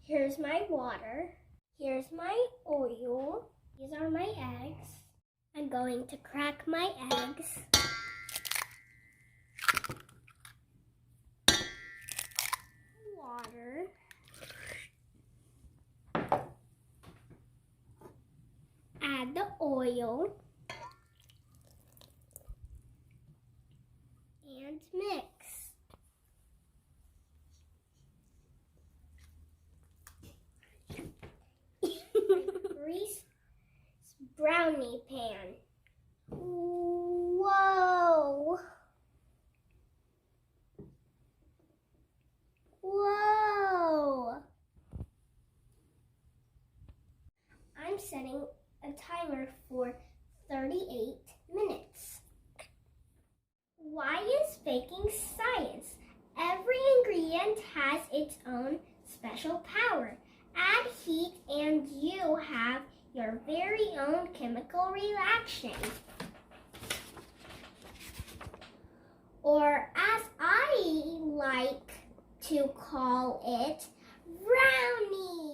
Here's my water. Here's my oil. These are my eggs. I'm going to crack my eggs. Water. Add the oil. And mix. Grease brownie pan. Whoa! Whoa! I'm setting a timer for 38 minutes. Why is baking science? Every ingredient has its own special power. Add heat and you have your very own chemical reaction. Or as I like to call it, brownie.